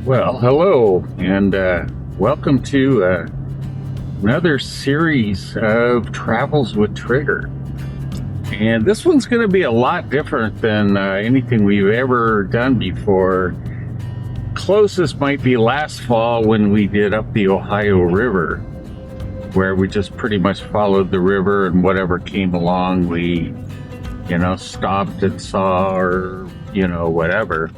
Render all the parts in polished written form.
Well, hello, and welcome to another series of Travels with Trigger. And this one's going to be a lot different than anything we've ever done before. Closest might be last fall when we did Up the Ohio River, where we just pretty much followed the river, and whatever came along, we, stopped and saw, or, whatever.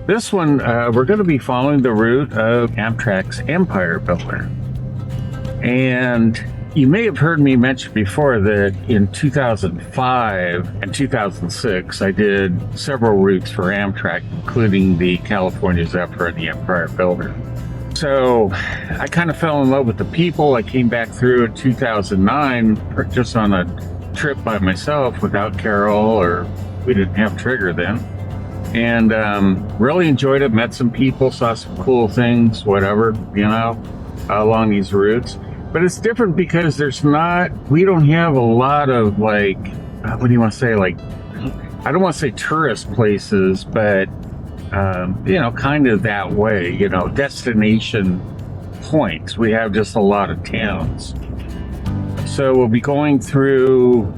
This one, we're going to be following the route of Amtrak's Empire Builder. And you may have heard me mention before that in 2005 and 2006, I did several routes for Amtrak, including the California Zephyr and the Empire Builder. So I kind of fell in love with the people. I came back through in 2009, just on a trip by myself without Carol, or we didn't have Trigger then. And really enjoyed it, met some people, saw some cool things, whatever, along these routes. But it's different because we don't have a lot of what do you want to say? I don't want to say tourist places, but, kind of that way, destination points. We have just a lot of towns. So we'll be going through.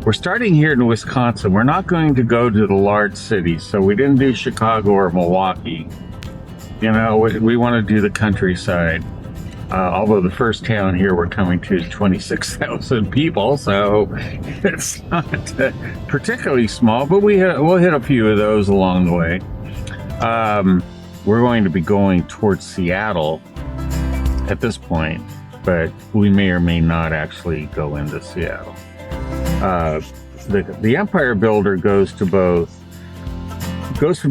We're starting here in Wisconsin. We're not going to go to the large cities, so we didn't do Chicago or Milwaukee. We want to do the countryside. Although the first town here we're coming to is 26,000 people, so it's not particularly small, but we'll hit a few of those along the way. We're going to be going towards Seattle at this point, but we may or may not actually go into Seattle. The Empire Builder goes from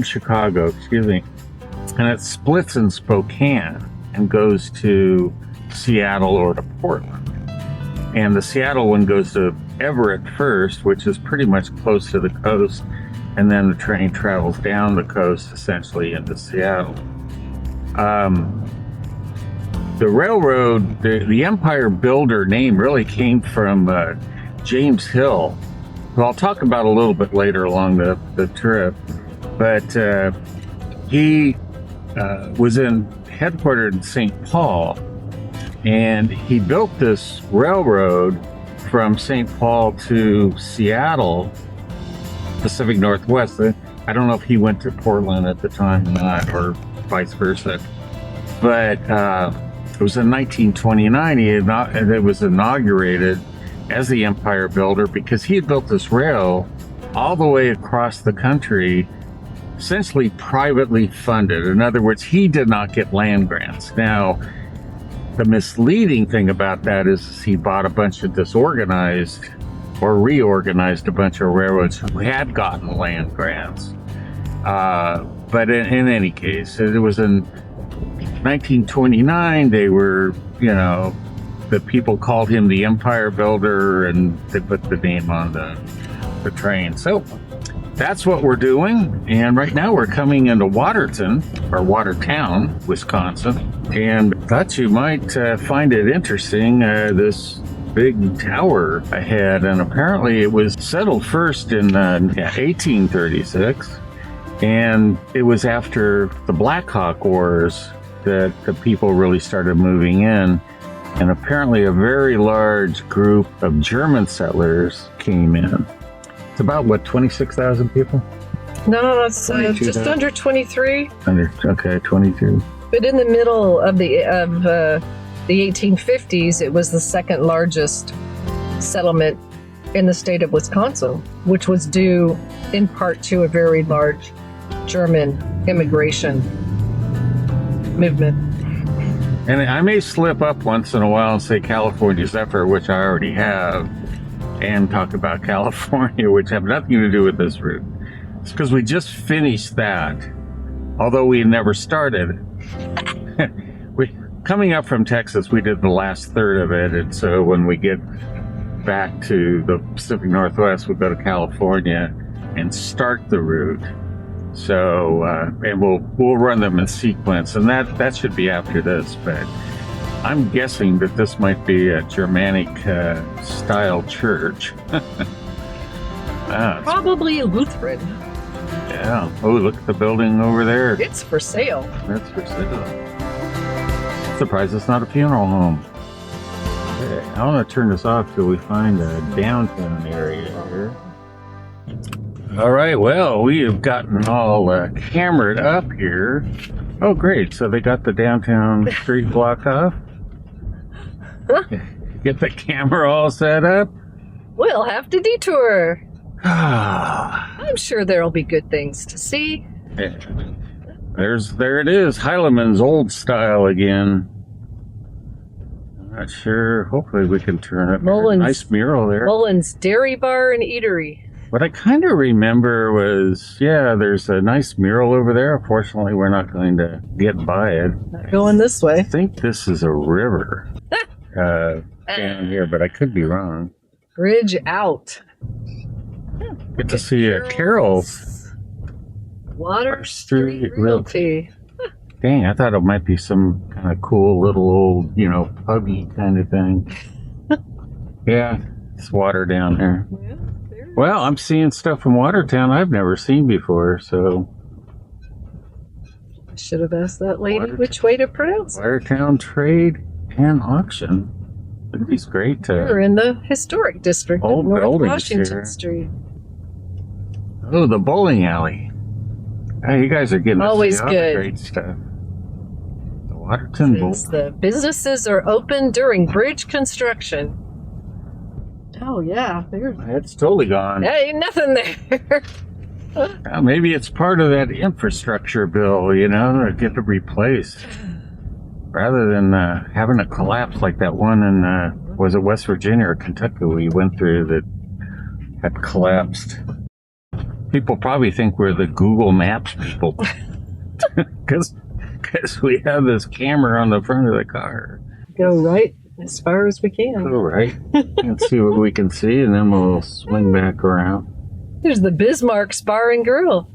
Chicago, and it splits in Spokane and goes to Seattle or to Portland. And the Seattle one goes to Everett first, which is pretty much close to the coast, and then the train travels down the coast essentially into Seattle. The railroad, the Empire Builder name really came from James Hill, who I'll talk about a little bit later along the trip, but he was headquartered in St. Paul, and he built this railroad from St. Paul to Seattle, Pacific Northwest. I don't know if he went to Portland at the time or not, or vice versa, but it was in 1929 it was inaugurated as the Empire Builder because he had built this rail all the way across the country, essentially privately funded. In other words, he did not get land grants. Now, the misleading thing about that is he bought a bunch of disorganized or reorganized a bunch of railroads who had gotten land grants. But in any case, it was in 1929, they were, the people called him the Empire Builder, and they put the name on the train. So that's what we're doing. And right now we're coming into Watertown, Wisconsin. And thought you might find it interesting, this big tower ahead. And apparently it was settled first in 1836. And it was after the Black Hawk Wars that the people really started moving in. And apparently a very large group of German settlers came in. It's about, 26,000 people? No, it's just under 23. 22. But in the middle of the 1850s, it was the second largest settlement in the state of Wisconsin, which was due in part to a very large German immigration movement. And I may slip up once in a while and say California Zephyr, which I already have, and talk about California, which have nothing to do with this route. It's because we just finished that, although we never started. Coming up from Texas, we did the last third of it, and so when we get back to the Pacific Northwest, we'll go to California and start the route. So, and we'll run them in sequence, and that should be after this, but I'm guessing that this might be a Germanic style church. Probably a Lutheran. Yeah, Yeah. Oh, look at the building over there. It's for sale. That's for sale. Surprised it's not a funeral home. Okay, I want to turn this off till we find a downtown area here. All right, well, we have gotten all cameraed up here. Oh, great. So they got the downtown street blocked off. Get the camera all set up. We'll have to detour. Ah, I'm sure there'll be good things to see. yeah. There it is, Heileman's old style again. I'm not sure. Hopefully we can turn it. Mullins. Nice mural there. Mullins Dairy Bar and Eatery. What I kind of remember was, yeah, there's a nice mural over there. Unfortunately, we're not going to get by it. Not going this I way. think this is a river down here, but I could be wrong. Bridge out. Get to see a Carol. Water Street Realty. Dang, I thought it might be some kind of cool little old, pubby kind of thing. Yeah, it's water down here. Yeah, there it Well, I'm seeing stuff from Watertown I've never seen before, so is. I should have asked that lady Watertown. which way to pronounce it. Watertown Trade and Auction. Look at these great We're in the historic district Old of North buildings Washington here. Street. oh, the bowling alley. Hey, you guys are getting to Always see all the good. great stuff. The Watertown Bowl. Says the businesses are open during bridge construction. Oh yeah, there's It's totally gone. ain't nothing there. Maybe it's part of that infrastructure bill, to get it replaced. Rather than having a collapse like that one in, was it West Virginia or Kentucky we went through that had collapsed. People probably think we're the Google Maps people. Because we have this camera on the front of the car. Go right as far as we can. All right. Let's see what we can see, and then we'll swing back around. There's the Bismarck Bar and Grill.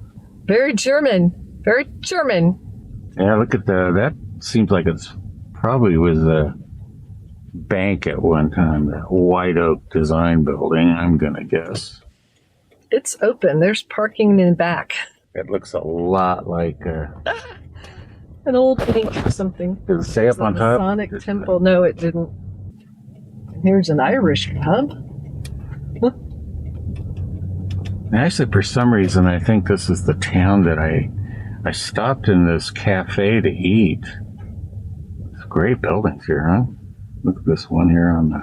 Very German. Very German. Yeah, look at that seems like it's probably was a bank at one time, the White Oak Design Building, I'm going to guess. It's open. There's parking in the back. It looks a lot like, An old bank or something. does it say up on The top? Masonic Temple. No, it didn't. Here's an Irish pub. Actually, for some reason, I think this is the town that I stopped in this cafe to eat. It's great buildings here, huh? Look at this one here on the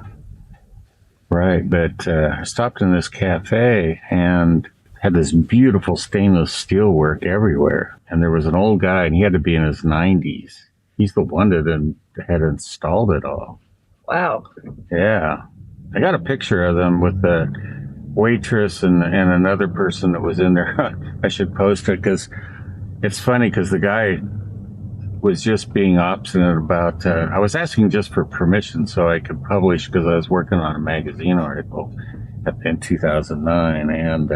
right. But I stopped in this cafe and had this beautiful stainless steel work everywhere. And there was an old guy, and he had to be in his 90s. He's the one that had installed it all. Wow. Yeah. I got a picture of them with the waitress and another person that was in there. I should post it because it's funny because the guy was just being obstinate about, I was asking just for permission so I could publish because I was working on a magazine article in 2009, and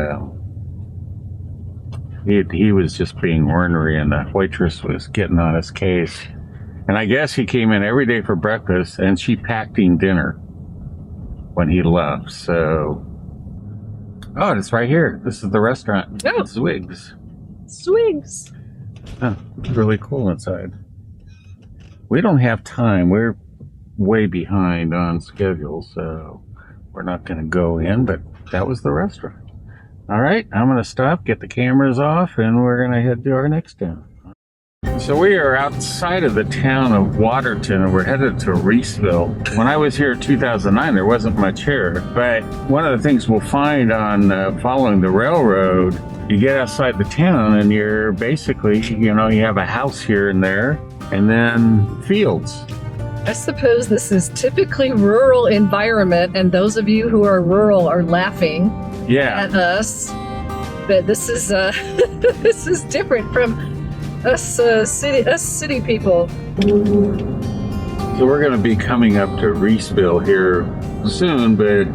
he was just being ornery, and the waitress was getting on his case. And I guess he came in every day for breakfast, and she packed him dinner when he left. So, oh, it's right here. This is the restaurant. Oh. Zwigs. Swigs. Oh, it's really cool inside. We don't have time. We're way behind on schedule, so we're not going to go in, but that was the restaurant. All right, I'm going to stop, get the cameras off, and we're going to head to our next town. So we are outside of the town of Watertown, and we're headed to Reeseville. When I was here in 2009, there wasn't much here, but one of the things we'll find on following the railroad, you get outside the town and you're basically, you have a house here and there, and then fields. I suppose this is typically rural environment, and those of you who are rural are laughing Yeah, at us. But this is this is different from us city people. so we're going to be coming up to Reeseville here soon, but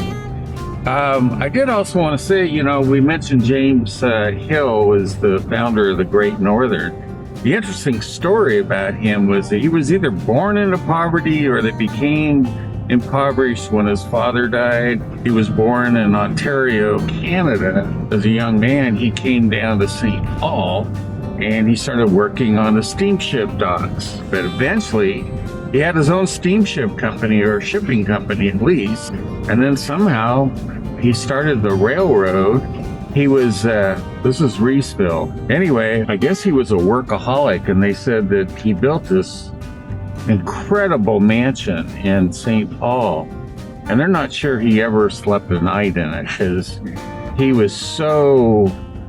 I did also want to say, we mentioned James Hill was the founder of the Great Northern. The interesting story about him was that he was either born into poverty or they became impoverished when his father died. He was born in Ontario, Canada. As a young man, he came down to St. Paul and he started working on the steamship docks. But eventually, he had his own steamship company, or shipping company at least. And then somehow he started the railroad. He was, this is Reeseville. Anyway, I guess he was a workaholic, and they said that he built this incredible mansion in St. Paul. And they're not sure he ever slept a night in it, because he was so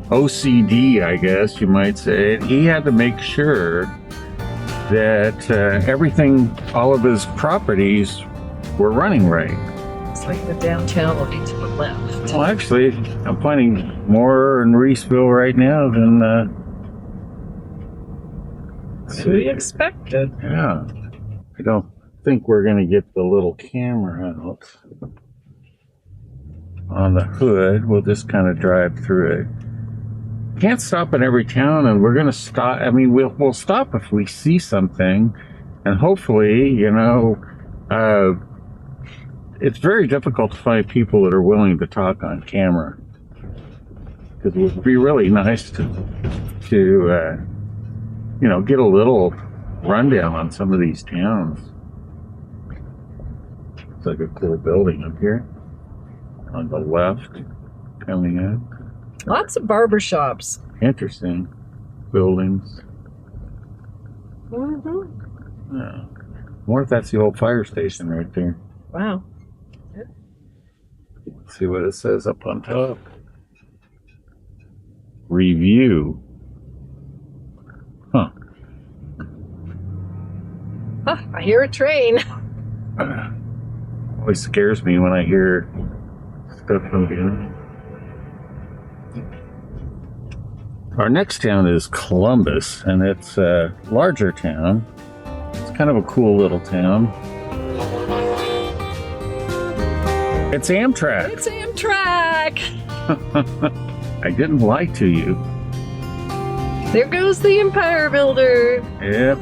OCD, I guess you might say. He had to make sure that everything, all of his properties were running right. It's like the downtown will be to the left. Well, actually, I'm finding more in Reeseville right now than we expected. Yeah. I don't think we're going to get the little camera out on the hood. We'll just kind of drive through it. Can't stop in every town, and we're going to stop. I mean, we'll stop if we see something, and hopefully, you know, it's very difficult to find people that are willing to talk on camera, because it would be really nice to you know, get a little rundown on some of these towns. It's like a cool building up here on the left coming in. Lots of barbershops. Interesting buildings. Mm-hmm. Yeah. I wonder if that's the old fire station right there. Wow. Let's see what it says up on top. Review. Huh. Huh, I hear a train. Always scares me when I hear stuff from here. Our next town is Columbus, and it's a larger town. It's kind of a cool little town. It's Amtrak. It's Amtrak. I didn't lie to you. There goes the Empire Builder. Yep.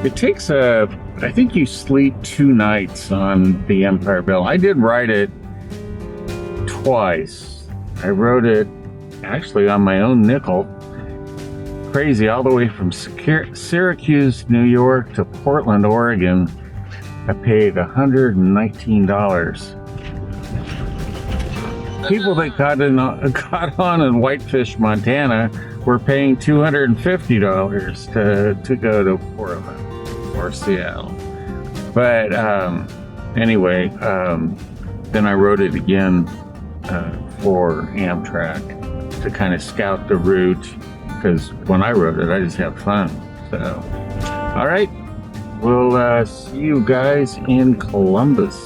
It takes I think you sleep 2 nights on the Empire Builder. I did ride it twice. I rode it actually on my own nickel. Crazy, all the way from Syracuse, New York to Portland, Oregon. I paid $119. People that got on in Whitefish, Montana were paying $250 to go to Portland or Seattle. But anyway, then I rode it again for Amtrak to kind of scout the route, because when I rode it, I just had fun. So, all right, we'll see you guys in Columbus.